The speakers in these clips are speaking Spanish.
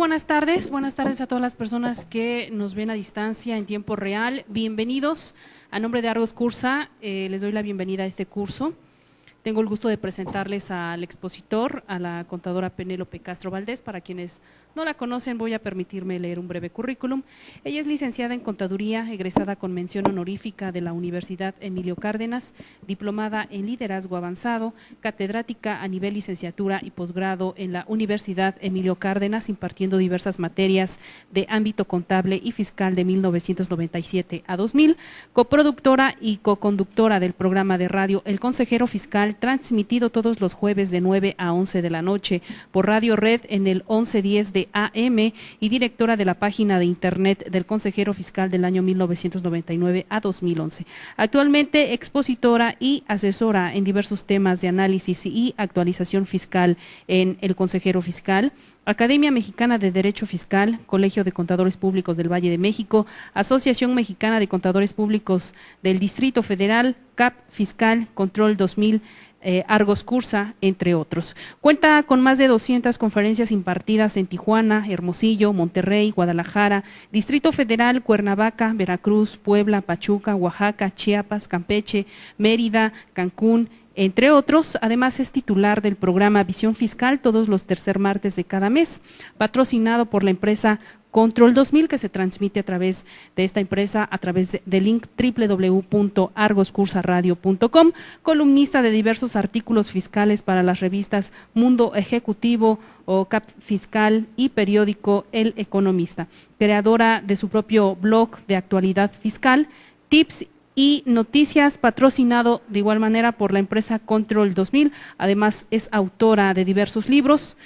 buenas tardes a todas las personas que nos ven a distancia en tiempo real. Bienvenidos. A nombre de Argos Cursa, les doy la bienvenida a este curso. Tengo el gusto de presentarles al expositor, a la contadora Penélope Castro Valdés. Para quienes no la conocen, voy a permitirme leer un breve currículum. Ella es licenciada en Contaduría, egresada con mención honorífica de la Universidad Emilio Cárdenas, diplomada en Liderazgo Avanzado, catedrática a nivel licenciatura y posgrado en la Universidad Emilio Cárdenas, impartiendo diversas materias de ámbito contable y fiscal de 1997 a 2000, coproductora y coconductora del programa de radio El Consejero Fiscal, transmitido todos los jueves de 9 a 11 de la noche por Radio Red en el 1110 de AM, y directora de la página de internet del Consejero Fiscal del año 1999 a 2011. Actualmente expositora y asesora en diversos temas de análisis y actualización fiscal en el Consejero Fiscal, Academia Mexicana de Derecho Fiscal, Colegio de Contadores Públicos del Valle de México, Asociación Mexicana de Contadores Públicos del Distrito Federal, CAP Fiscal, Control 2000, Argos Cursa, entre otros. Cuenta con más de 200 conferencias impartidas en Tijuana, Hermosillo, Monterrey, Guadalajara, Distrito Federal, Cuernavaca, Veracruz, Puebla, Pachuca, Oaxaca, Chiapas, Campeche, Mérida, Cancún, entre otros. Además es titular del programa Visión Fiscal todos los tercer martes de cada mes, patrocinado por la empresa Control 2000, que se transmite a través de esta empresa, a través del link www.argoscursaradio.com, columnista de diversos artículos fiscales para las revistas Mundo Ejecutivo o CAP Fiscal y periódico El Economista, creadora de su propio blog de actualidad fiscal, tips y noticias, patrocinado de igual manera por la empresa Control 2000. Además es autora de diversos libros,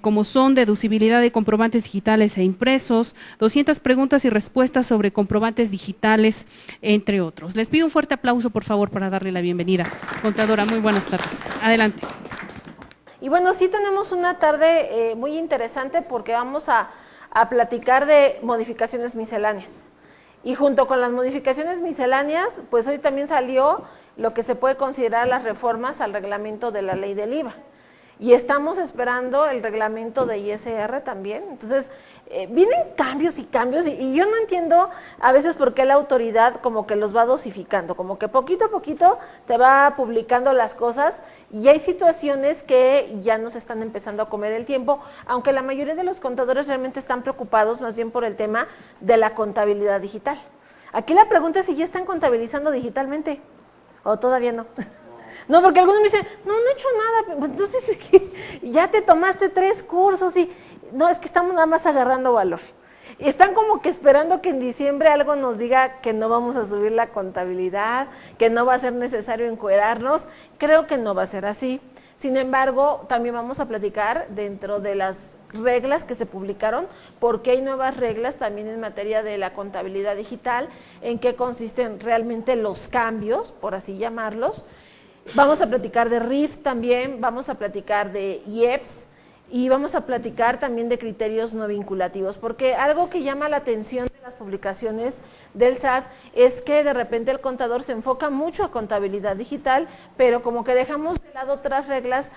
como son Deducibilidad de comprobantes digitales e impresos, 200 preguntas y respuestas sobre comprobantes digitales, entre otros. Les pido un fuerte aplauso, por favor, para darle la bienvenida. Contadora, muy buenas tardes. Adelante. Y bueno, sí tenemos una tarde muy interesante porque vamos a platicar de modificaciones misceláneas. Y junto con las modificaciones misceláneas, pues hoy también salió lo que se puede considerar las reformas al reglamento de la ley del IVA. Y estamos esperando el reglamento de ISR también. Entonces, vienen cambios y cambios, y yo no entiendo a veces por qué la autoridad como que los va dosificando, como que poquito a poquito te va publicando las cosas, y hay situaciones que ya nos están empezando a comer el tiempo, aunque la mayoría de los contadores realmente están preocupados más bien por el tema de la contabilidad digital. Aquí la pregunta es si ya están contabilizando digitalmente o todavía no. No, porque algunos me dicen, no he hecho nada, pues entonces es que ya te tomaste 3 cursos y no, es que estamos nada más agarrando valor. Y están como que esperando que en diciembre algo nos diga que no vamos a subir la contabilidad, que no va a ser necesario encuerarnos. Creo que no va a ser así. Sin embargo, también vamos a platicar dentro de las reglas que se publicaron, porque hay nuevas reglas también en materia de la contabilidad digital, en qué consisten realmente los cambios, por así llamarlos. Vamos a platicar de RIF también, vamos a platicar de IEPS y vamos a platicar también de criterios no vinculativos, porque algo que llama la atención de las publicaciones del SAT es que de repente el contador se enfoca mucho a contabilidad digital, pero como que dejamos de lado otras reglas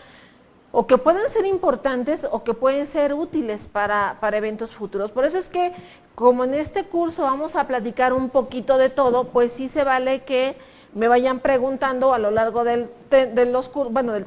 o que puedan ser importantes o que pueden ser útiles para eventos futuros. Por eso es que, como en este curso vamos a platicar un poquito de todo, pues sí se vale que me vayan preguntando a lo largo del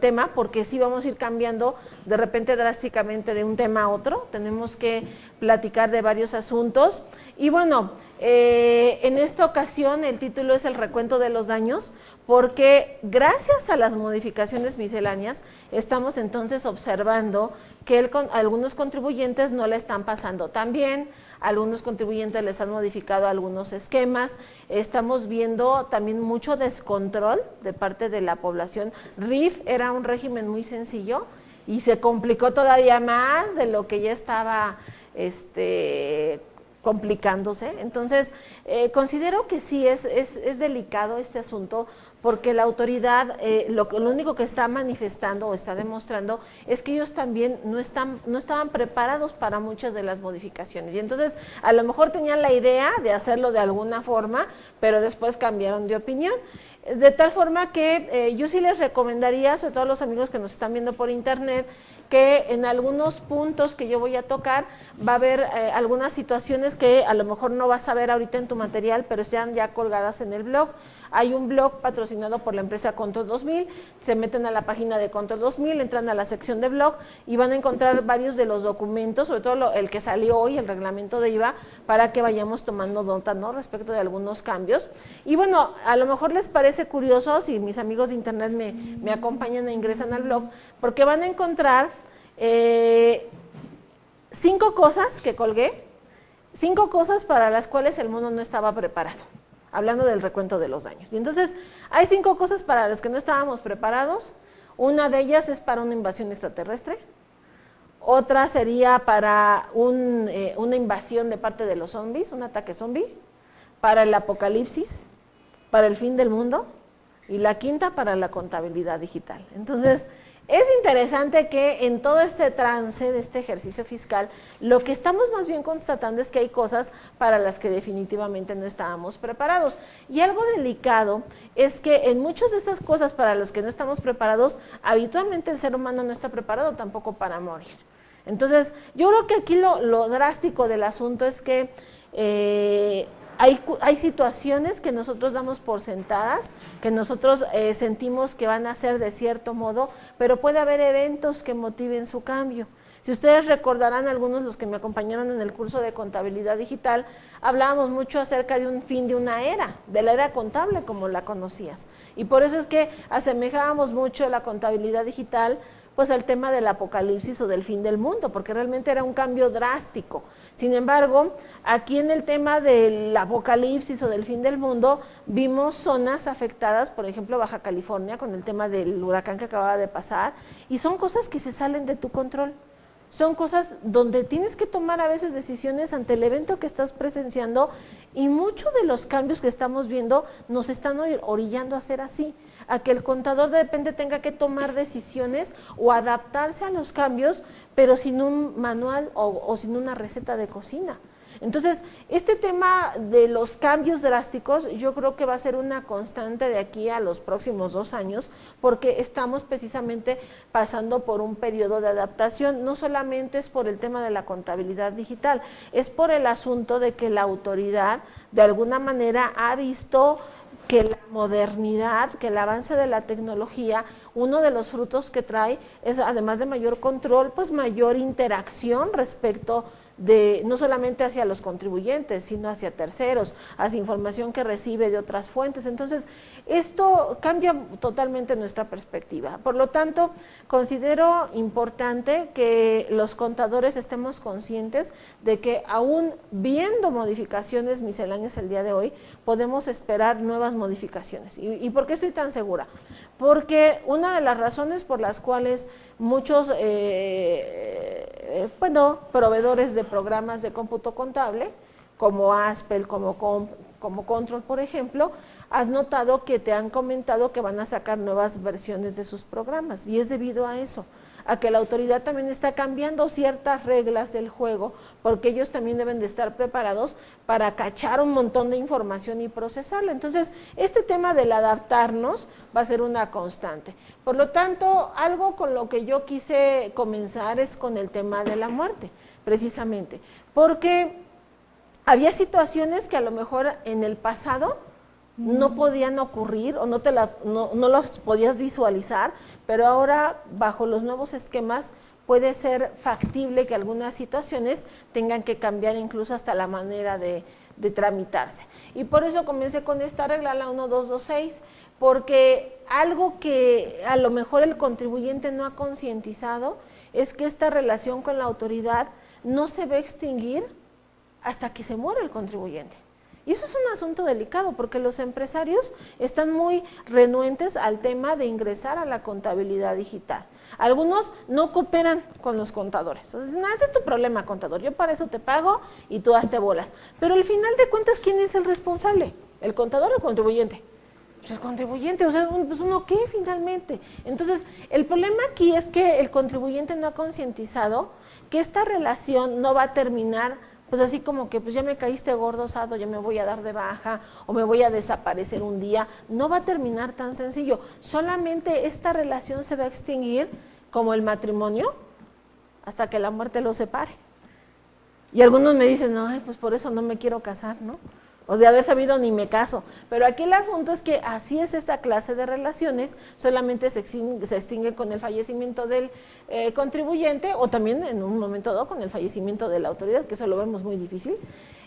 tema, porque sí vamos a ir cambiando de repente drásticamente de un tema a otro. Tenemos que platicar de varios asuntos. Y bueno, en esta ocasión el título es el recuento de los daños, porque gracias a las modificaciones misceláneas estamos entonces observando que algunos contribuyentes no le están pasando tan bien, algunos contribuyentes les han modificado algunos esquemas, estamos viendo también mucho descontrol de parte de la población. RIF era un régimen muy sencillo y se complicó todavía más de lo que ya estaba complicándose. Entonces, considero que sí es delicado este asunto, porque la autoridad lo único que está manifestando o está demostrando es que ellos también no estaban preparados para muchas de las modificaciones, y entonces a lo mejor tenían la idea de hacerlo de alguna forma, pero después cambiaron de opinión. De tal forma que yo sí les recomendaría, sobre todo a los amigos que nos están viendo por internet, que en algunos puntos que yo voy a tocar va a haber algunas situaciones que a lo mejor no vas a ver ahorita en tu material, pero están ya colgadas en el blog. Hay un blog patrocinado por la empresa Control 2000, se meten a la página de Control 2000, entran a la sección de blog y van a encontrar varios de los documentos, sobre todo el que salió hoy, el reglamento de IVA, para que vayamos tomando nota, ¿no?, respecto de algunos cambios. Y bueno, a lo mejor les parece curioso, si mis amigos de internet me acompañan e ingresan al blog, porque van a encontrar 5 cosas que colgué, 5 cosas para las cuales el mundo no estaba preparado, hablando del recuento de los daños. Y entonces, hay 5 cosas para las que no estábamos preparados. Una de ellas es para una invasión extraterrestre, otra sería para una invasión de parte de los zombies, un ataque zombie, para el apocalipsis, para el fin del mundo, y la quinta para la contabilidad digital. Entonces, es interesante que en todo este trance de este ejercicio fiscal, lo que estamos más bien constatando es que hay cosas para las que definitivamente no estábamos preparados. Y algo delicado es que en muchas de esas cosas para las que no estamos preparados, habitualmente el ser humano no está preparado tampoco para morir. Entonces, yo creo que aquí lo drástico del asunto es que hay situaciones que nosotros damos por sentadas, que nosotros sentimos que van a ser de cierto modo, pero puede haber eventos que motiven su cambio. Si ustedes recordarán, algunos de los que me acompañaron en el curso de contabilidad digital, hablábamos mucho acerca de un fin de una era, de la era contable como la conocías. Y por eso es que asemejábamos mucho la contabilidad digital pues al tema del apocalipsis o del fin del mundo, porque realmente era un cambio drástico. Sin embargo, aquí en el tema del apocalipsis o del fin del mundo, vimos zonas afectadas, por ejemplo, Baja California, con el tema del huracán que acababa de pasar, y son cosas que se salen de tu control. Son cosas donde tienes que tomar a veces decisiones ante el evento que estás presenciando, y muchos de los cambios que estamos viendo nos están orillando a ser así, a que el contador de repente tenga que tomar decisiones o adaptarse a los cambios, pero sin un manual o sin una receta de cocina. Entonces, este tema de los cambios drásticos yo creo que va a ser una constante de aquí a los próximos 2 años, porque estamos precisamente pasando por un periodo de adaptación. No solamente es por el tema de la contabilidad digital, es por el asunto de que la autoridad de alguna manera ha visto que la modernidad, que el avance de la tecnología, uno de los frutos que trae es, además de mayor control, pues mayor interacción respecto de, no solamente hacia los contribuyentes, sino hacia terceros, hacia información que recibe de otras fuentes. Entonces, esto cambia totalmente nuestra perspectiva. Por lo tanto, considero importante que los contadores estemos conscientes de que aún viendo modificaciones misceláneas el día de hoy, podemos esperar nuevas modificaciones. ¿Y por qué estoy tan segura? Porque una de las razones por las cuales muchos proveedores de programas de cómputo contable, como Aspel, como Control, por ejemplo, has notado que te han comentado que van a sacar nuevas versiones de sus programas, y es debido a eso, a que la autoridad también está cambiando ciertas reglas del juego, porque ellos también deben de estar preparados para cachar un montón de información y procesarla. Entonces, este tema del adaptarnos va a ser una constante. Por lo tanto, algo con lo que yo quise comenzar es con el tema de la muerte, precisamente, porque había situaciones que a lo mejor en el pasado no podían ocurrir o no las podías visualizar, pero ahora bajo los nuevos esquemas puede ser factible que algunas situaciones tengan que cambiar incluso hasta la manera de tramitarse. Y por eso comencé con esta regla, la 1226, porque algo que a lo mejor el contribuyente no ha concientizado es que esta relación con la autoridad no se va a extinguir hasta que se muera el contribuyente. Y eso es un asunto delicado, porque los empresarios están muy renuentes al tema de ingresar a la contabilidad digital. Algunos no cooperan con los contadores. Entonces, no, ese es tu problema, contador, yo para eso te pago y tú hazte bolas. Pero al final de cuentas, ¿quién es el responsable? ¿El contador o el contribuyente? Pues el contribuyente, o sea, pues uno qué finalmente. Entonces, el problema aquí es que el contribuyente no ha concientizado que esta relación no va a terminar pues así como que pues ya me caíste gordo, Sado, ya me voy a dar de baja o me voy a desaparecer un día. No va a terminar tan sencillo. Solamente esta relación se va a extinguir como el matrimonio hasta que la muerte los separe. Y algunos me dicen, no, pues por eso no me quiero casar, ¿no? O de haber sabido ni me caso. Pero aquí el asunto es que así es esta clase de relaciones, solamente se extingue con el fallecimiento del contribuyente o también en un momento dado con el fallecimiento de la autoridad, que eso lo vemos muy difícil.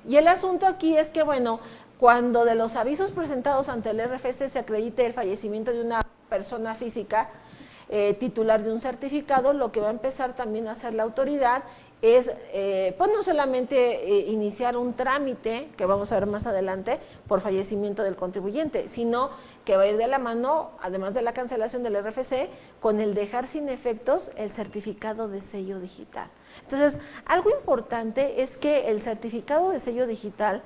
Y el asunto aquí es que, bueno, cuando de los avisos presentados ante el RFC se acredite el fallecimiento de una persona física titular de un certificado, lo que va a empezar también a hacer la autoridad es, pues no solamente iniciar un trámite, que vamos a ver más adelante, por fallecimiento del contribuyente, sino que va a ir de la mano, además de la cancelación del RFC, con el dejar sin efectos el certificado de sello digital. Entonces, algo importante es que el certificado de sello digital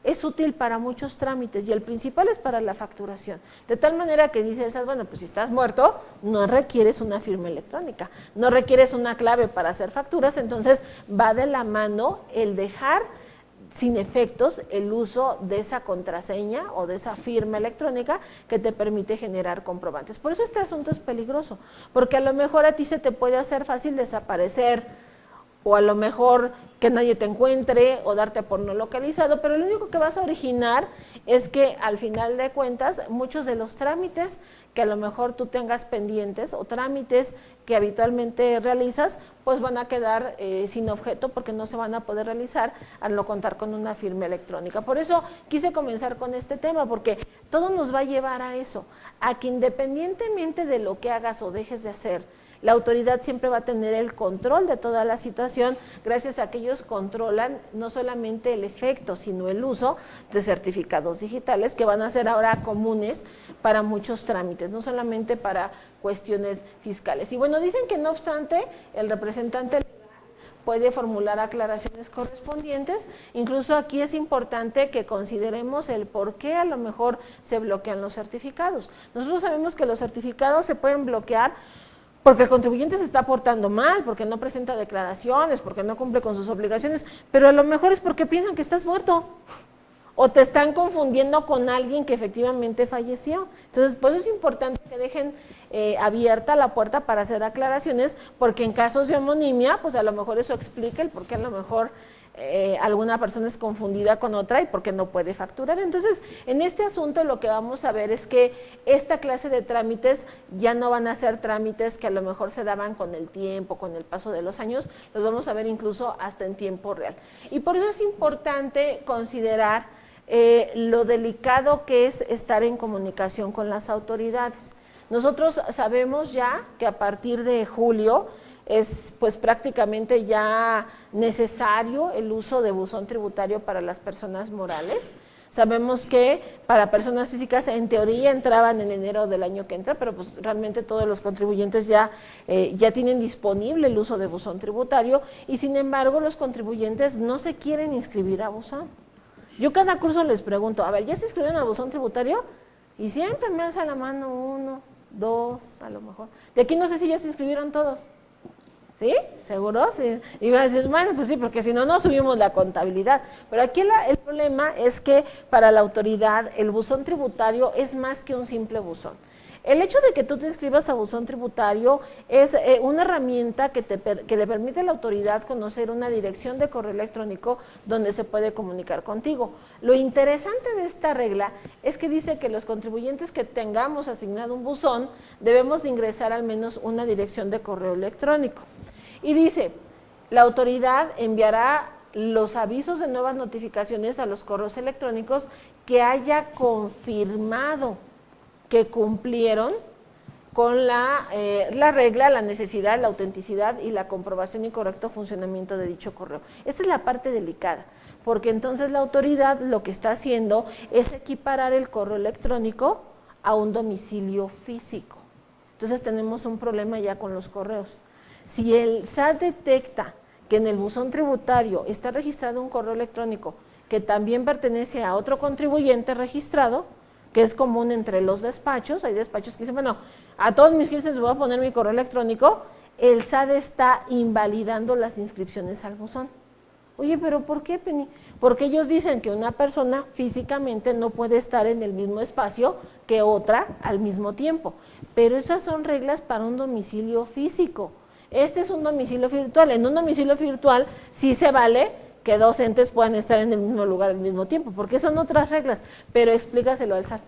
es útil para muchos trámites y el principal es para la facturación. De tal manera que dice el SAT, bueno, pues si estás muerto, no requieres una firma electrónica, no requieres una clave para hacer facturas, entonces va de la mano el dejar sin efectos el uso de esa contraseña o de esa firma electrónica que te permite generar comprobantes. Por eso este asunto es peligroso, porque a lo mejor a ti se te puede hacer fácil desaparecer o a lo mejor que nadie te encuentre o darte por no localizado, pero lo único que vas a originar es que al final de cuentas muchos de los trámites que a lo mejor tú tengas pendientes o trámites que habitualmente realizas, pues van a quedar sin objeto porque no se van a poder realizar al no contar con una firma electrónica. Por eso quise comenzar con este tema, porque todo nos va a llevar a eso, a que independientemente de lo que hagas o dejes de hacer, la autoridad siempre va a tener el control de toda la situación gracias a que ellos controlan no solamente el efecto, sino el uso de certificados digitales que van a ser ahora comunes para muchos trámites, no solamente para cuestiones fiscales. Y bueno, dicen que no obstante, el representante puede formular aclaraciones correspondientes. Incluso aquí es importante que consideremos el por qué a lo mejor se bloquean los certificados. Nosotros sabemos que los certificados se pueden bloquear porque el contribuyente se está portando mal, porque no presenta declaraciones, porque no cumple con sus obligaciones, pero a lo mejor es porque piensan que estás muerto o te están confundiendo con alguien que efectivamente falleció. Entonces, por eso es importante que dejen abierta la puerta para hacer aclaraciones, porque en casos de homonimia, pues a lo mejor eso explica el por qué a lo mejor alguna persona es confundida con otra y porque no puede facturar. Entonces, en este asunto lo que vamos a ver es que esta clase de trámites ya no van a ser trámites que a lo mejor se daban con el tiempo, con el paso de los años, los vamos a ver incluso hasta en tiempo real. Y por eso es importante considerar lo delicado que es estar en comunicación con las autoridades. Nosotros sabemos ya que a partir de julio es pues prácticamente ya necesario el uso de buzón tributario para las personas morales. Sabemos que para personas físicas en teoría entraban en enero del año que entra, pero pues realmente todos los contribuyentes ya tienen disponible el uso de buzón tributario y sin embargo los contribuyentes no se quieren inscribir a buzón. Yo cada curso les pregunto, a ver, ¿ya se inscribieron al buzón tributario? Y siempre me alza la mano 1, 2, a lo mejor. De aquí no sé si ya se inscribieron todos. ¿Sí? ¿Seguro? Sí. Y van a decir, bueno, pues sí, porque si no, no subimos la contabilidad. Pero aquí el problema es que para la autoridad el buzón tributario es más que un simple buzón. El hecho de que tú te inscribas a buzón tributario es una herramienta que le permite a la autoridad conocer una dirección de correo electrónico donde se puede comunicar contigo. Lo interesante de esta regla es que dice que los contribuyentes que tengamos asignado un buzón debemos de ingresar al menos una dirección de correo electrónico. Y dice, la autoridad enviará los avisos de nuevas notificaciones a los correos electrónicos que haya confirmado que cumplieron con la regla, la necesidad, la autenticidad y la comprobación y correcto funcionamiento de dicho correo. Esta es la parte delicada, porque entonces la autoridad lo que está haciendo es equiparar el correo electrónico a un domicilio físico. Entonces tenemos un problema ya con los correos. Si el SAT detecta que en el buzón tributario está registrado un correo electrónico que también pertenece a otro contribuyente registrado, que es común entre los despachos, hay despachos que dicen, bueno, a todos mis clientes les voy a poner mi correo electrónico, el SAT está invalidando las inscripciones al buzón. Oye, pero ¿por qué, Penny? Porque ellos dicen que una persona físicamente no puede estar en el mismo espacio que otra al mismo tiempo. Pero esas son reglas para un domicilio físico. Este es un domicilio virtual. En un domicilio virtual sí se vale que dos entes puedan estar en el mismo lugar al mismo tiempo, porque son otras reglas, pero explícaselo al SAT.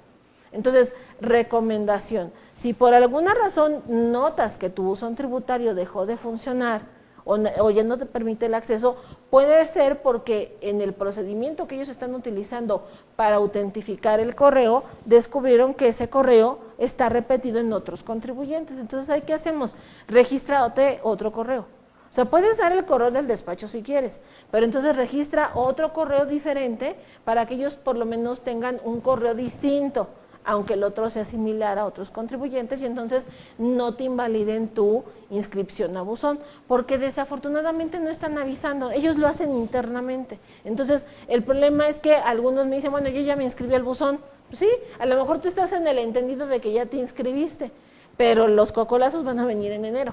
Entonces, recomendación, si por alguna razón notas que tu buzón tributario dejó de funcionar o ya no te permite el acceso, puede ser porque en el procedimiento que ellos están utilizando para autentificar el correo, descubrieron que ese correo está repetido en otros contribuyentes. Entonces, ¿ahí qué hacemos? Regístrate otro correo. O sea, puedes dar el correo del despacho si quieres, pero entonces registra otro correo diferente para que ellos por lo menos tengan un correo distinto, aunque el otro sea similar a otros contribuyentes, y entonces no te invaliden tu inscripción a buzón, porque desafortunadamente no están avisando, ellos lo hacen internamente. Entonces, el problema es que algunos me dicen, bueno, yo ya me inscribí al buzón. Pues sí, a lo mejor tú estás en el entendido de que ya te inscribiste, pero los cocolazos van a venir en enero.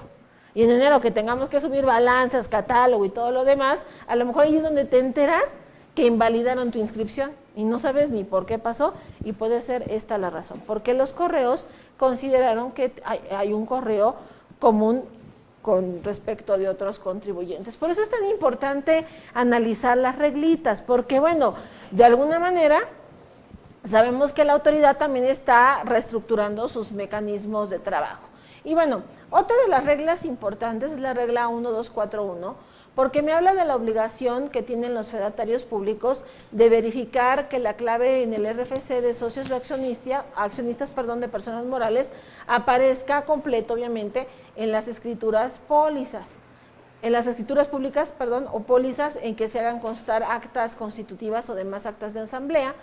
Y en enero que tengamos que subir balanzas, catálogo y todo lo demás, a lo mejor ahí es donde te enteras que invalidaron tu inscripción y no sabes ni por qué pasó, y puede ser esta la razón, porque los correos consideraron que hay un correo común con respecto de otros contribuyentes. Por eso es tan importante analizar las reglitas, porque bueno, de alguna manera sabemos que la autoridad también está reestructurando sus mecanismos de trabajo. Y bueno, otra de las reglas importantes es la regla 1241, porque me habla de la obligación que tienen los fedatarios públicos de verificar que la clave en el RFC de socios o accionistas de personas morales aparezca completo, obviamente, en las escrituras pólizas. En las escrituras públicas, o pólizas en que se hagan constar actas constitutivas o demás actas de asamblea.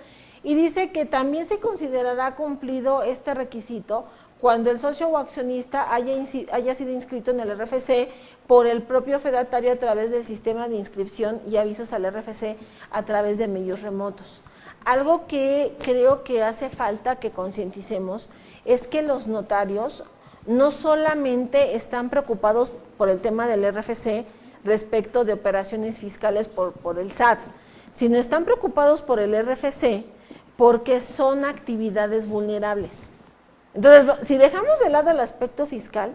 Y dice que también se considerará cumplido este requisito cuando el socio o accionista haya sido inscrito en el RFC por el propio fedatario a través del sistema de inscripción y avisos al RFC a través de medios remotos. Algo que creo que hace falta que concienticemos es que los notarios no solamente están preocupados por el tema del RFC respecto de operaciones fiscales por el SAT, sino están preocupados por el RFC porque son actividades vulnerables. Entonces, si dejamos de lado el aspecto fiscal,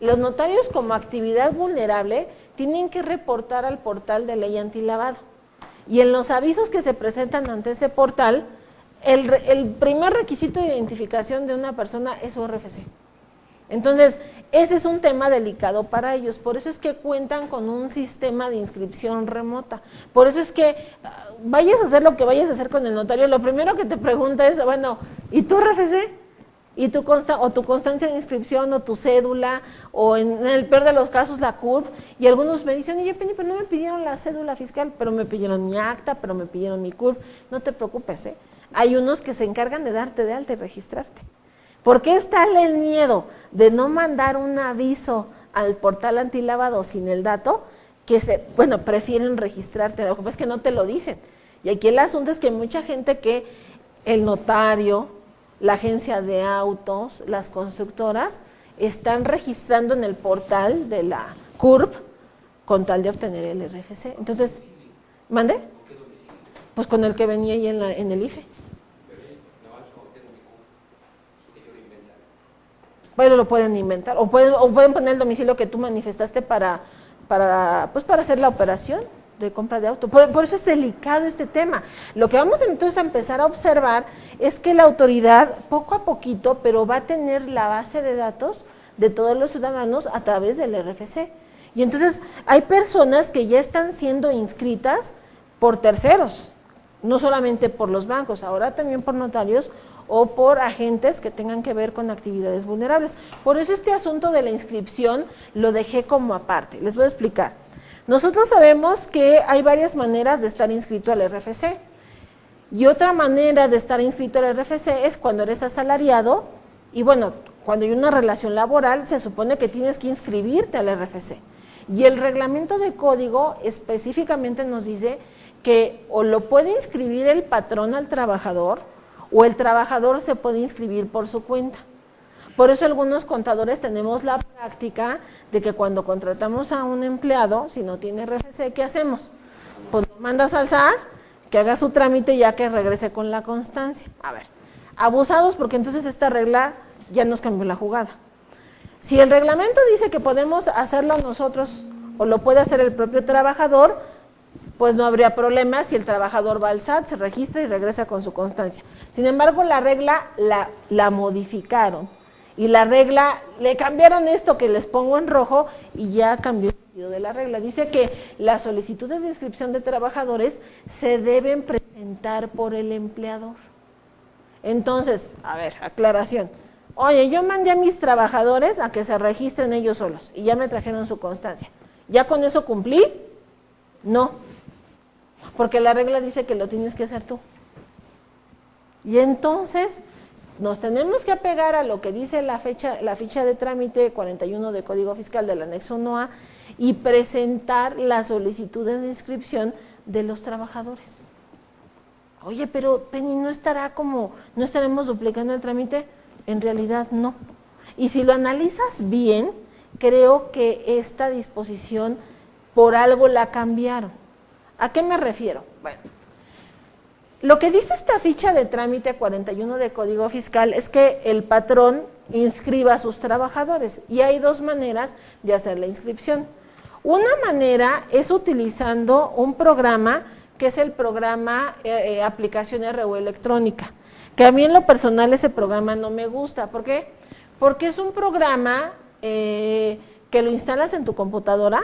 los notarios como actividad vulnerable tienen que reportar al portal de ley antilavado. Y en los avisos que se presentan ante ese portal, el primer requisito de identificación de una persona es su RFC. Entonces, ese es un tema delicado para ellos, por eso es que cuentan con un sistema de inscripción remota. Por eso es que vayas a hacer lo que vayas a hacer con el notario, lo primero que te pregunta es, bueno, ¿y tu RFC? Y tu constancia de inscripción o tu cédula, o en el peor de los casos la CURP, y algunos me dicen, oye Penny, pero no me pidieron la cédula fiscal, pero me pidieron mi acta, pero me pidieron mi CURP. No te preocupes, hay unos que se encargan de darte de alta y registrarte. ¿Por qué está el miedo de no mandar un aviso al portal antilavado sin el dato? Prefieren registrarte, lo que pasa es que no te lo dicen. Y aquí el asunto es que hay mucha gente que el notario, la agencia de autos, las constructoras, están registrando en el portal de la CURP con tal de obtener el RFC. Entonces, ¿mande? Pues con el que venía ahí en el IFE. Pero lo pueden inventar, o pueden poner el domicilio que tú manifestaste para hacer la operación de compra de auto. Por eso es delicado este tema. Lo que vamos entonces a empezar a observar es que la autoridad, poco a poquito, pero va a tener la base de datos de todos los ciudadanos a través del RFC. Y entonces hay personas que ya están siendo inscritas por terceros, no solamente por los bancos, ahora también por notarios o por agentes que tengan que ver con actividades vulnerables. Por eso este asunto de la inscripción lo dejé como aparte. Les voy a explicar. Nosotros sabemos que hay varias maneras de estar inscrito al RFC. Y otra manera de estar inscrito al RFC es cuando eres asalariado y bueno, cuando hay una relación laboral se supone que tienes que inscribirte al RFC. Y el reglamento de código específicamente nos dice que o lo puede inscribir el patrón al trabajador o el trabajador se puede inscribir por su cuenta. Por eso algunos contadores tenemos la práctica de que cuando contratamos a un empleado, si no tiene RFC, ¿qué hacemos? Pues mandas al SAT, que haga su trámite ya que regrese con la constancia. A ver, abusados porque entonces esta regla ya nos cambió la jugada. Si el reglamento dice que podemos hacerlo nosotros o lo puede hacer el propio trabajador, pues no habría problema si el trabajador va al SAT, se registra y regresa con su constancia. Sin embargo, la regla la modificaron y la regla, le cambiaron esto que les pongo en rojo y ya cambió el sentido de la regla. Dice que las solicitudes de inscripción de trabajadores se deben presentar por el empleador. Entonces, a ver, aclaración. Oye, yo mandé a mis trabajadores a que se registren ellos solos y ya me trajeron su constancia. ¿Ya con eso cumplí? No, porque la regla dice que lo tienes que hacer tú. Y entonces nos tenemos que apegar a lo que dice la ficha de trámite 41 de Código Fiscal del anexo 1A y presentar las solicitudes de inscripción de los trabajadores. Oye, pero Penny, ¿no estaremos duplicando el trámite? En realidad no. Y si lo analizas bien, creo que esta disposición por algo la cambiaron. ¿A qué me refiero? Bueno, lo que dice esta ficha de trámite 41 de Código Fiscal es que el patrón inscriba a sus trabajadores y hay dos maneras de hacer la inscripción. Una manera es utilizando un programa que es el programa Aplicación RU Electrónica, que a mí en lo personal ese programa no me gusta. ¿Por qué? Porque es un programa que lo instalas en tu computadora,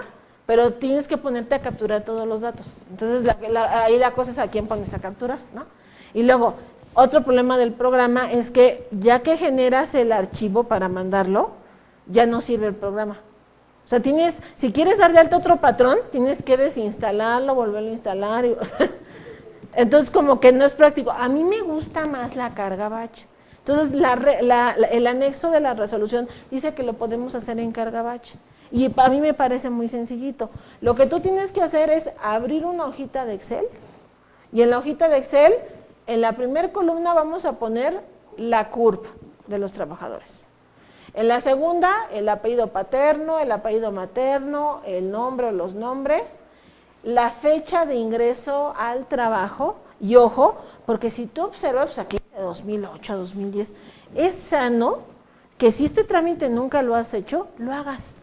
pero tienes que ponerte a capturar todos los datos. Entonces, ahí la cosa es a quién pones a capturar, ¿no? Y luego, otro problema del programa es que ya que generas el archivo para mandarlo, ya no sirve el programa. O sea, si quieres dar de alta otro patrón, tienes que desinstalarlo, volverlo a instalar. Entonces, como que no es práctico. A mí me gusta más la carga batch. Entonces, el anexo de la resolución dice que lo podemos hacer en carga batch. Y a mí me parece muy sencillito. Lo que tú tienes que hacer es abrir una hojita de Excel. Y en la hojita de Excel, en la primera columna vamos a poner la CURP de los trabajadores. En la segunda, el apellido paterno, el apellido materno, el nombre o los nombres, la fecha de ingreso al trabajo. Y ojo, porque si tú observas, pues aquí de 2008 a 2010, es sano que si este trámite nunca lo has hecho, lo hagas.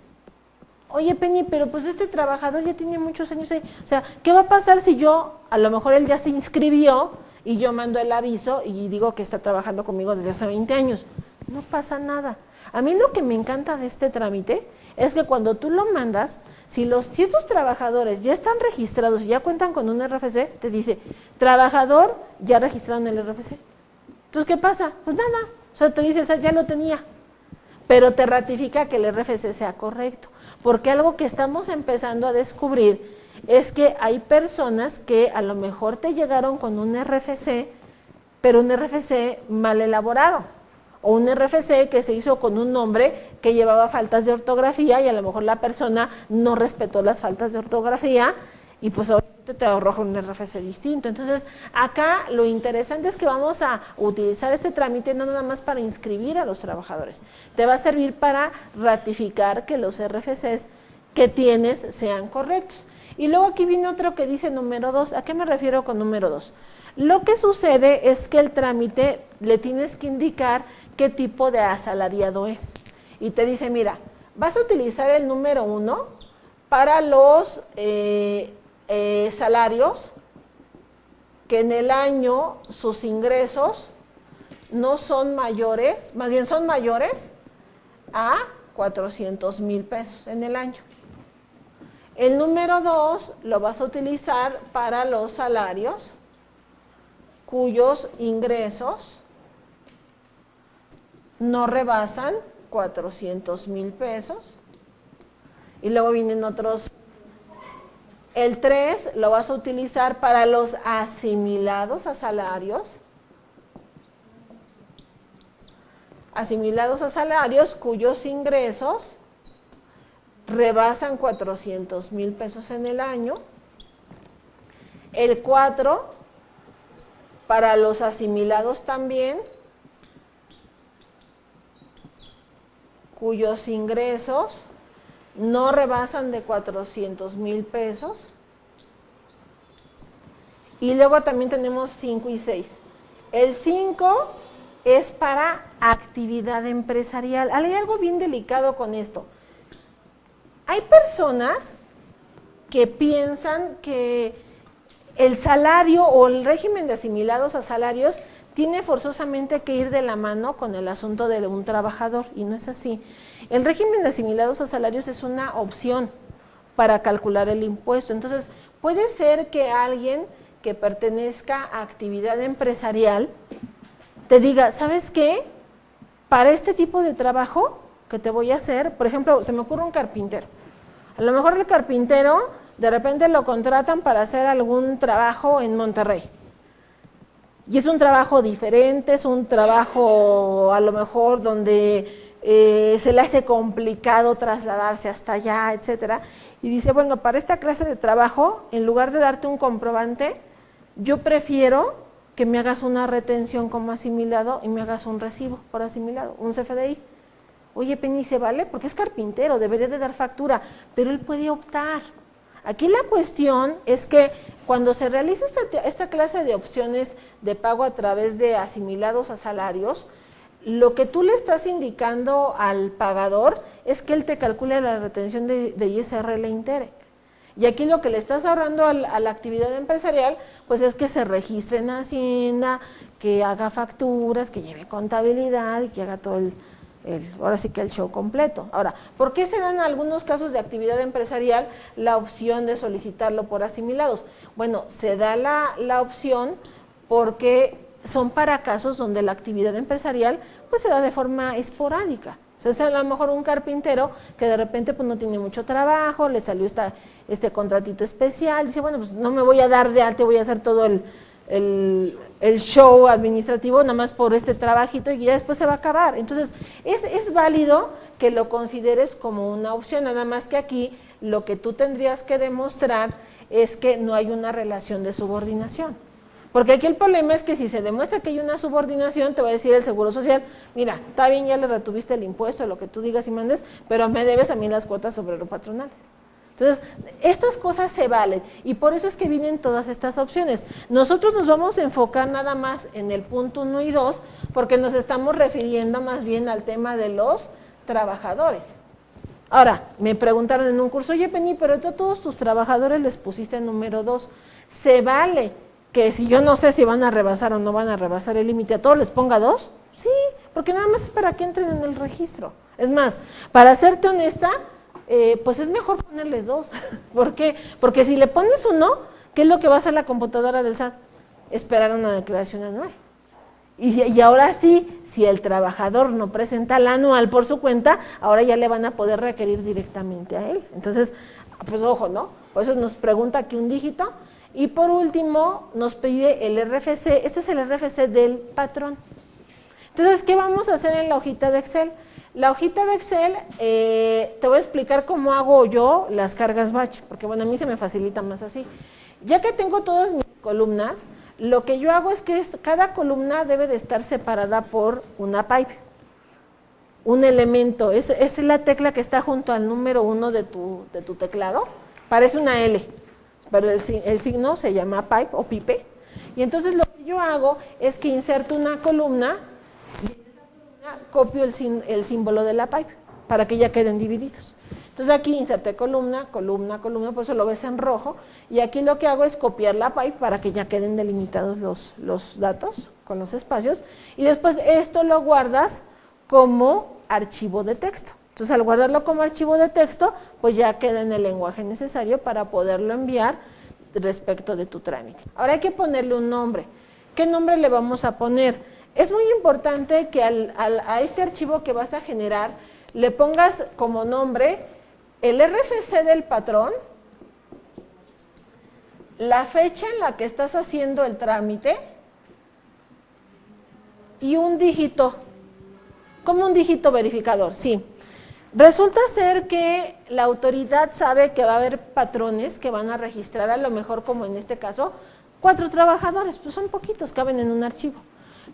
Oye, Penny, pero pues este trabajador ya tiene muchos años ahí. O sea, ¿qué va a pasar si a lo mejor él ya se inscribió y yo mando el aviso y digo que está trabajando conmigo desde hace 20 años? No pasa nada. A mí lo que me encanta de este trámite es que cuando tú lo mandas, si estos trabajadores ya están registrados y ya cuentan con un RFC, te dice, trabajador, ya registraron el RFC. Entonces, ¿qué pasa? Pues nada, o sea, te dice, ya lo tenía, pero te ratifica que el RFC sea correcto. Porque algo que estamos empezando a descubrir es que hay personas que a lo mejor te llegaron con un RFC, pero un RFC mal elaborado, o un RFC que se hizo con un nombre que llevaba faltas de ortografía y a lo mejor la persona no respetó las faltas de ortografía y pues obviamente te arroja un RFC distinto. Entonces, acá lo interesante es que vamos a utilizar este trámite no nada más para inscribir a los trabajadores, te va a servir para ratificar que los RFCs que tienes sean correctos. Y luego aquí viene otro que dice número 2. ¿A qué me refiero con número 2? Lo que sucede es que el trámite le tienes que indicar qué tipo de asalariado es. Y te dice, mira, vas a utilizar el número 1 para los salarios que en el año sus ingresos no son mayores, más bien son mayores a 400,000 pesos en el año. El número 2 lo vas a utilizar para los salarios cuyos ingresos no rebasan 400,000 pesos. Y luego vienen otros. El 3 lo vas a utilizar para los asimilados a salarios. Asimilados a salarios cuyos ingresos rebasan 400,000 pesos en el año. El 4 para los asimilados también cuyos ingresos no rebasan de 400,000 pesos. Y luego también tenemos 5 y 6. El 5 es para actividad empresarial. Hay algo bien delicado con esto. Hay personas que piensan que el salario o el régimen de asimilados a salarios tiene forzosamente que ir de la mano con el asunto de un trabajador, y no es así. El régimen de asimilados a salarios es una opción para calcular el impuesto. Entonces, puede ser que alguien que pertenezca a actividad empresarial te diga, ¿sabes qué? Para este tipo de trabajo que te voy a hacer, por ejemplo, se me ocurre un carpintero. A lo mejor el carpintero de repente lo contratan para hacer algún trabajo en Monterrey. Y es un trabajo diferente, es un trabajo a lo mejor donde se le hace complicado trasladarse hasta allá, etcétera. Y dice, bueno, para esta clase de trabajo, en lugar de darte un comprobante, yo prefiero que me hagas una retención como asimilado y me hagas un recibo por asimilado, un CFDI. Oye, Penny, ¿se vale? Porque es carpintero, debería de dar factura, pero él puede optar. Aquí la cuestión es que cuando se realiza esta clase de opciones de pago a través de asimilados a salarios, lo que tú le estás indicando al pagador es que él te calcule la retención de ISR le intere. Y aquí lo que le estás ahorrando a la actividad empresarial, pues es que se registre en Hacienda, que haga facturas, que lleve contabilidad y que haga todo ahora sí que el show completo. Ahora, ¿por qué se dan en algunos casos de actividad empresarial la opción de solicitarlo por asimilados? Bueno, se da la opción porque son para casos donde la actividad empresarial pues se da de forma esporádica. O sea, es a lo mejor un carpintero que de repente pues no tiene mucho trabajo, le salió este contratito especial, dice, bueno, pues no me voy a dar de alta, voy a hacer todo el show administrativo nada más por este trabajito y ya después se va a acabar. Entonces, es válido que lo consideres como una opción, nada más que aquí lo que tú tendrías que demostrar es que no hay una relación de subordinación. Porque aquí el problema es que si se demuestra que hay una subordinación, te va a decir el Seguro Social, mira, está bien, ya le retuviste el impuesto, lo que tú digas y mandes, pero me debes a mí las cuotas obrero-patronales. Entonces, estas cosas se valen y por eso es que vienen todas estas opciones. Nosotros nos vamos a enfocar nada más en el punto 1 y 2 porque nos estamos refiriendo más bien al tema de los trabajadores. Ahora, me preguntaron en un curso, oye Penny, pero tú a todos tus trabajadores les pusiste el número 2. ¿Se vale que si yo no sé si van a rebasar o no van a rebasar el límite, a todos les ponga 2? Sí, porque nada más es para que entren en el registro. Es más, para serte honesta, pues es mejor ponerles 2. ¿Por qué? Porque si le pones 1, ¿qué es lo que va a hacer la computadora del SAT? Esperar una declaración anual. Y ahora sí, si el trabajador no presenta el anual por su cuenta, ahora ya le van a poder requerir directamente a él. Entonces, pues ojo, ¿no? Por eso nos pregunta aquí un dígito. Y por último, nos pide el RFC. Este es el RFC del patrón. Entonces, ¿qué vamos a hacer en la hojita de Excel? La hojita de Excel, te voy a explicar cómo hago yo las cargas batch, porque bueno, a mí se me facilita más así. Ya que tengo todas mis columnas, lo que yo hago es que cada columna debe de estar separada por una pipe, un elemento. Es la tecla que está junto al número 1 de tu teclado, parece una L, pero el signo se llama pipe o pipe. Y entonces lo que yo hago es que inserto una columna y en esa columna copio el símbolo de la pipe para que ya queden divididos. Entonces aquí inserté columna, columna, columna, por eso lo ves en rojo. Y aquí lo que hago es copiar la pipe para que ya queden delimitados los datos con los espacios. Y después esto lo guardas como archivo de texto. Entonces al guardarlo como archivo de texto, pues ya queda en el lenguaje necesario para poderlo enviar respecto de tu trámite. Ahora hay que ponerle un nombre. ¿Qué nombre le vamos a poner? Es muy importante que a este archivo que vas a generar le pongas como nombre el RFC del patrón, la fecha en la que estás haciendo el trámite y un dígito, como un dígito verificador, sí. Resulta ser que la autoridad sabe que va a haber patrones que van a registrar, a lo mejor como en este caso, 4 trabajadores, pues son poquitos, caben en un archivo.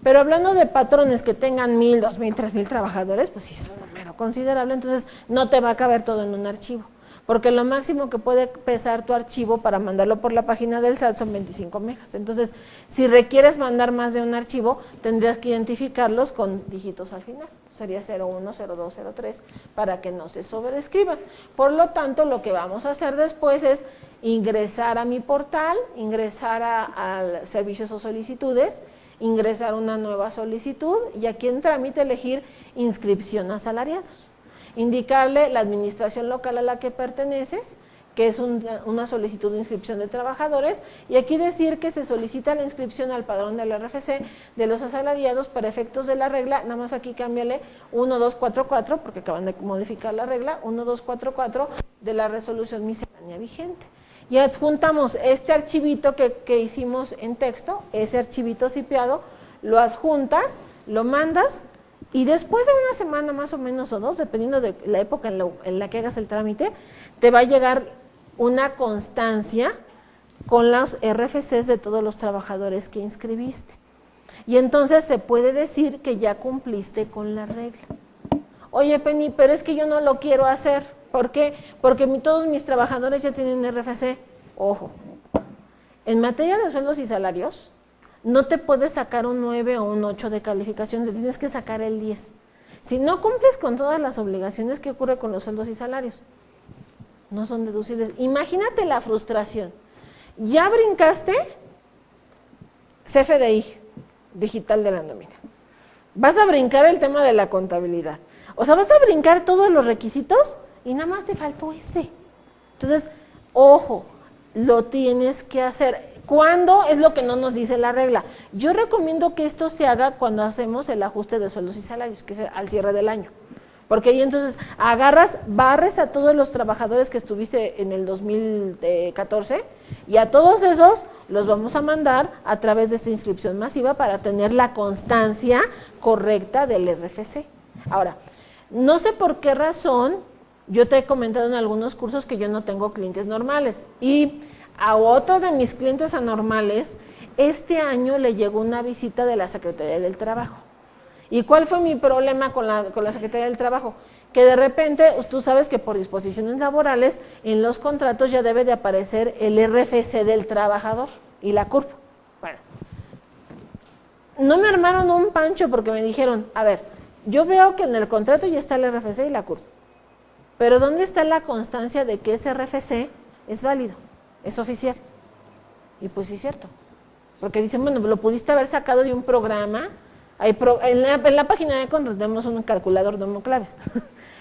Pero hablando de patrones que tengan 1,000, 2,000, 3,000 trabajadores, pues sí es un número considerable, entonces no te va a caber todo en un archivo. porque lo máximo que puede pesar tu archivo para mandarlo por la página del SAT son 25 megas. Entonces, si requieres mandar más de un archivo, tendrías que identificarlos con dígitos al final. Sería 01, 02, 03, para que no se sobreescriban. Por lo tanto, lo que vamos a hacer después es ingresar a mi portal, ingresar al servicios o solicitudes, ingresar una nueva solicitud y aquí en trámite elegir inscripción a asalariados. Indicarle la administración local a la que perteneces, que es una solicitud de inscripción de trabajadores, y aquí decir que se solicita la inscripción al padrón del RFC de los asalariados para efectos de la regla, nada más aquí cámbiale 1244, porque acaban de modificar la regla, 1244 de la resolución miscelánea vigente. Y adjuntamos este archivito que hicimos en texto, ese archivito zipeado, lo adjuntas, lo mandas, y después de una semana más o menos o dos, dependiendo de la época en la que hagas el trámite, te va a llegar una constancia con los RFCs de todos los trabajadores que inscribiste. Y entonces se puede decir que ya cumpliste con la regla. Oye, Penny, pero es que yo no lo quiero hacer. ¿Por qué? Porque todos mis trabajadores ya tienen RFC. Ojo, en materia de sueldos y salarios, no te puedes sacar un 9 o un 8 de calificación, te tienes que sacar el 10. Si no cumples con todas las obligaciones, ¿qué ocurre con los sueldos y salarios? No son deducibles. Imagínate la frustración. Ya brincaste CFDI, digital de la nómina. Vas a brincar el tema de la contabilidad. O sea, vas a brincar todos los requisitos y nada más te faltó este. Entonces, ojo, lo tienes que hacer. ¿Cuándo? Es lo que no nos dice la regla. Yo recomiendo que esto se haga cuando hacemos el ajuste de sueldos y salarios, que es al cierre del año. Porque ahí entonces agarras, barres a todos los trabajadores que estuviste en el 2014 y a todos esos los vamos a mandar a través de esta inscripción masiva para tener la constancia correcta del RFC. Ahora, no sé por qué razón, yo te he comentado en algunos cursos que yo no tengo clientes normales y a otro de mis clientes anormales, este año le llegó una visita de la Secretaría del Trabajo. ¿Y cuál fue mi problema con la Secretaría del Trabajo? Que de repente, tú sabes que por disposiciones laborales, en los contratos ya debe de aparecer el RFC del trabajador y la CURP. Bueno, no me armaron un pancho porque me dijeron, a ver, yo veo que en el contrato ya está el RFC y la CURP, pero ¿dónde está la constancia de que ese RFC es válido? Es oficial. Y pues sí es cierto. Porque dicen, bueno, lo pudiste haber sacado de un programa. En la página de Conrad tenemos un calculador de homoclaves.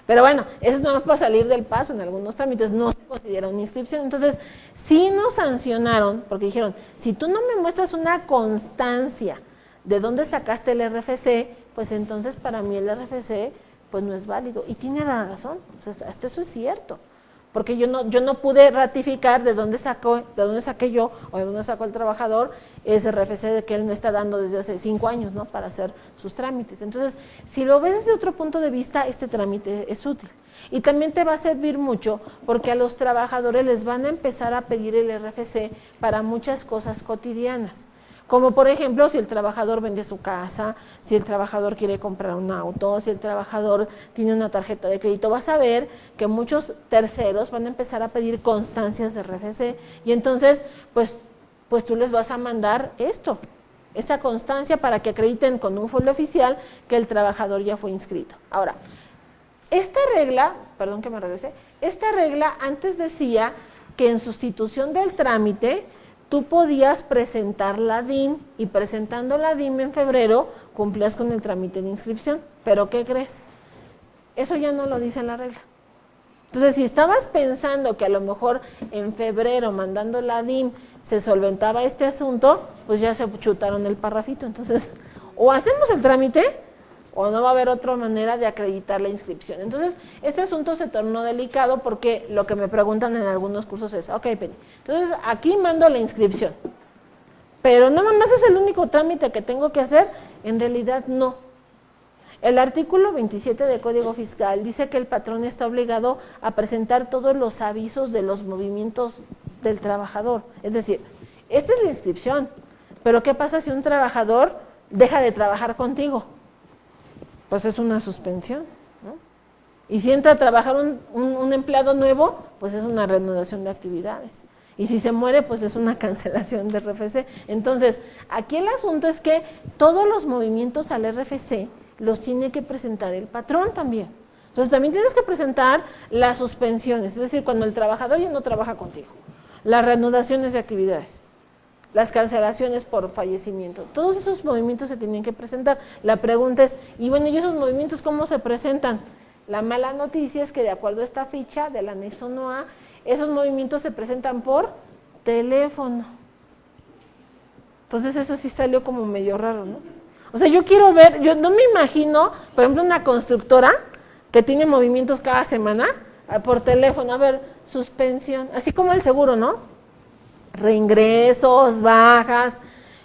Pero bueno, eso es nomás para salir del paso en algunos trámites, no se considera una inscripción. Entonces, sí nos sancionaron, porque dijeron, si tú no me muestras una constancia de dónde sacaste el RFC, pues entonces para mí el RFC pues no es válido. Y tiene la razón, o sea, hasta eso es cierto. Porque yo no pude ratificar de dónde saqué yo o de dónde sacó el trabajador ese RFC de que él me está dando desde hace 5 años, ¿no? Para hacer sus trámites. Entonces, si lo ves desde otro punto de vista, este trámite es útil. Y también te va a servir mucho porque a los trabajadores les van a empezar a pedir el RFC para muchas cosas cotidianas. Como por ejemplo, si el trabajador vende su casa, si el trabajador quiere comprar un auto, si el trabajador tiene una tarjeta de crédito, vas a ver que muchos terceros van a empezar a pedir constancias de RFC y entonces, pues tú les vas a mandar esta constancia para que acrediten con un folio oficial que el trabajador ya fue inscrito. Ahora, esta regla, perdón que me regrese, esta regla antes decía que en sustitución del trámite, tú podías presentar la DIM y presentando la DIM en febrero cumplías con el trámite de inscripción. ¿Pero qué crees? Eso ya no lo dice la regla. Entonces, si estabas pensando que a lo mejor en febrero mandando la DIM se solventaba este asunto, pues ya se chutaron el parrafito. Entonces, o hacemos el trámite o no va a haber otra manera de acreditar la inscripción. Entonces, este asunto se tornó delicado porque lo que me preguntan en algunos cursos es, ok, Penny, entonces aquí mando la inscripción, pero nada más es el único trámite que tengo que hacer. En realidad no. El artículo 27 del Código Fiscal dice que el patrón está obligado a presentar todos los avisos de los movimientos del trabajador. Es decir, esta es la inscripción, pero ¿qué pasa si un trabajador deja de trabajar contigo? Pues es una suspensión, ¿no? Y si entra a trabajar un empleado nuevo, pues es una reanudación de actividades. Y si se muere, pues es una cancelación de RFC. Entonces, aquí el asunto es que todos los movimientos al RFC los tiene que presentar el patrón también. Entonces, también tienes que presentar las suspensiones, es decir, cuando el trabajador ya no trabaja contigo, las reanudaciones de actividades, las cancelaciones por fallecimiento. Todos esos movimientos se tienen que presentar. La pregunta es, y bueno, ¿y esos movimientos cómo se presentan? La mala noticia es que de acuerdo a esta ficha del anexo NOA, esos movimientos se presentan por teléfono. Entonces eso sí salió como medio raro, ¿no? O sea, yo quiero ver, yo no me imagino, por ejemplo, una constructora que tiene movimientos cada semana por teléfono, a ver, suspensión, así como el seguro, ¿no? Reingresos, bajas,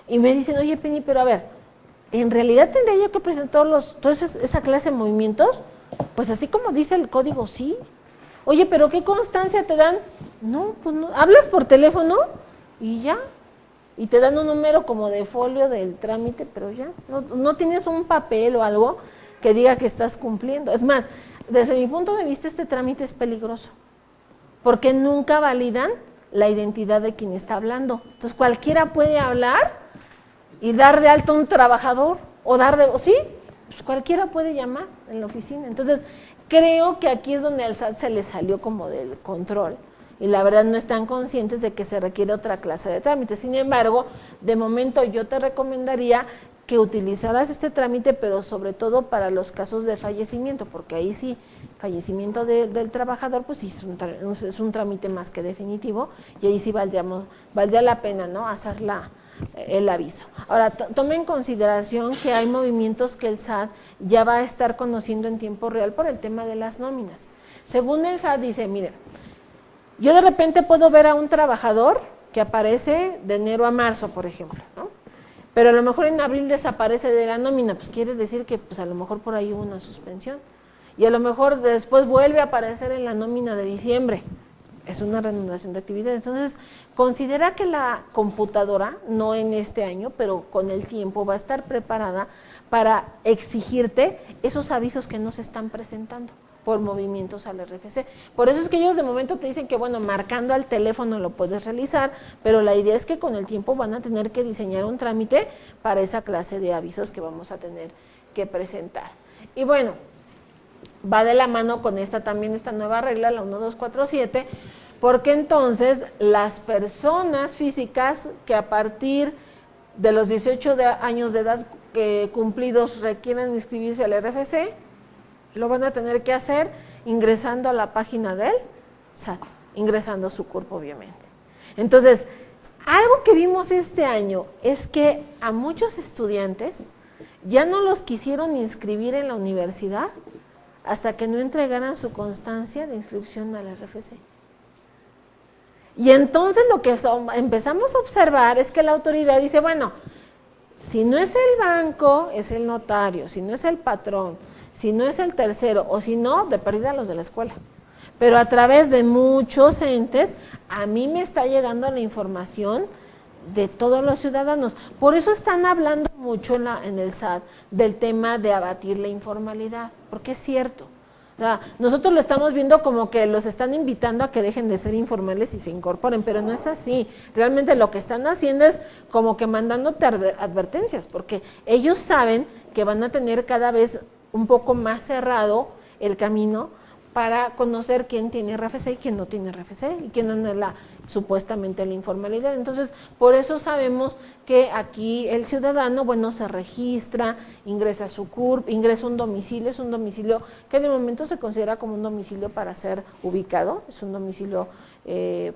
y me dicen, oye Penny, pero a ver, ¿en realidad tendría yo que presentar toda esa clase de movimientos? Pues así como dice el código, sí. Oye, pero ¿qué constancia te dan? No, pues no, hablas por teléfono y ya, y te dan un número como de folio del trámite, pero ya, no tienes un papel o algo que diga que estás cumpliendo. Es más, desde mi punto de vista este trámite es peligroso, porque nunca validan la identidad de quien está hablando. Entonces cualquiera puede hablar y dar de alta a un trabajador, ¿sí? Pues cualquiera puede llamar en la oficina. Entonces creo que aquí es donde al SAT se le salió como del control y la verdad no están conscientes de que se requiere otra clase de trámite. Sin embargo, de momento yo te recomendaría que utilizaras este trámite, pero sobre todo para los casos de fallecimiento, porque ahí sí, fallecimiento del trabajador, pues sí es un trámite más que definitivo, y ahí sí valdría la pena, ¿no?, hacer el aviso. Ahora, tome en consideración que hay movimientos que el SAT ya va a estar conociendo en tiempo real por el tema de las nóminas. Según el SAT dice, mire, yo de repente puedo ver a un trabajador que aparece de enero a marzo, por ejemplo, ¿no? Pero a lo mejor en abril desaparece de la nómina, pues quiere decir que pues a lo mejor por ahí hubo una suspensión. Y a lo mejor después vuelve a aparecer en la nómina de diciembre. Es una reanudación de actividades. Entonces, considera que la computadora, no en este año, pero con el tiempo, va a estar preparada para exigirte esos avisos que no se están presentando por movimientos al RFC. Por eso es que ellos de momento te dicen que, bueno, marcando al teléfono lo puedes realizar, pero la idea es que con el tiempo van a tener que diseñar un trámite para esa clase de avisos que vamos a tener que presentar. Y bueno, va de la mano con esta nueva regla, la 1247, porque entonces las personas físicas que a partir de los 18 años de edad cumplidos requieren inscribirse al RFC, lo van a tener que hacer ingresando a la página del SAT, ingresando su CURP, obviamente. Entonces, algo que vimos este año es que a muchos estudiantes ya no los quisieron inscribir en la universidad hasta que no entregaran su constancia de inscripción al RFC. Y entonces lo que empezamos a observar es que la autoridad dice, bueno, si no es el banco, es el notario, si no es el patrón, si no es el tercero, o si no, de pérdida los de la escuela. Pero a través de muchos entes, a mí me está llegando la información de todos los ciudadanos. Por eso están hablando mucho en el SAT del tema de abatir la informalidad, porque es cierto. O sea, nosotros lo estamos viendo como que los están invitando a que dejen de ser informales y se incorporen, pero no es así. Realmente lo que están haciendo es como que mandándote advertencias, porque ellos saben que van a tener cada vez un poco más cerrado el camino para conocer quién tiene RFC y quién no tiene RFC y quién anda supuestamente la informalidad. Entonces, por eso sabemos que aquí el ciudadano, bueno, se registra, ingresa su CURP, ingresa un domicilio, es un domicilio que de momento se considera como un domicilio para ser ubicado, es un domicilio,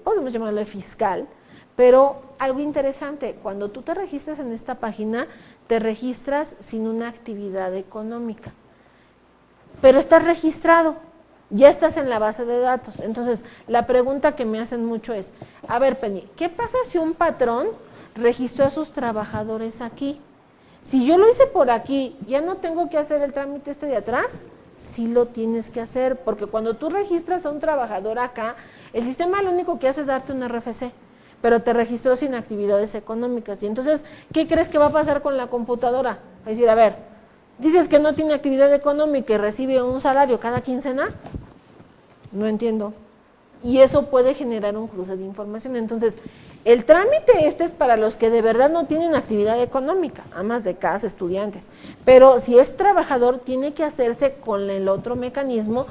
podemos llamarlo fiscal, pero algo interesante, cuando tú te registras en esta página, te registras sin una actividad económica, pero estás registrado, ya estás en la base de datos. Entonces, la pregunta que me hacen mucho es, a ver, Penny, ¿qué pasa si un patrón registró a sus trabajadores aquí? Si yo lo hice por aquí, ¿ya no tengo que hacer el trámite de atrás? Sí lo tienes que hacer, porque cuando tú registras a un trabajador acá, el sistema lo único que hace es darte un RFC, pero te registró sin actividades económicas. Y entonces, ¿qué crees que va a pasar con la computadora? Va a decir, a ver, Dices que no tiene actividad económica y recibe un salario cada quincena. No entiendo. Y eso puede generar un cruce de información. Entonces, el trámite es para los que de verdad no tienen actividad económica, amas de casa, estudiantes. Pero si es trabajador, tiene que hacerse con el otro mecanismo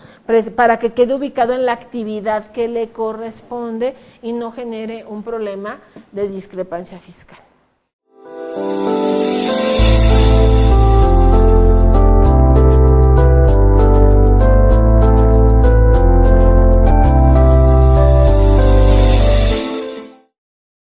para que quede ubicado en la actividad que le corresponde y no genere un problema de discrepancia fiscal.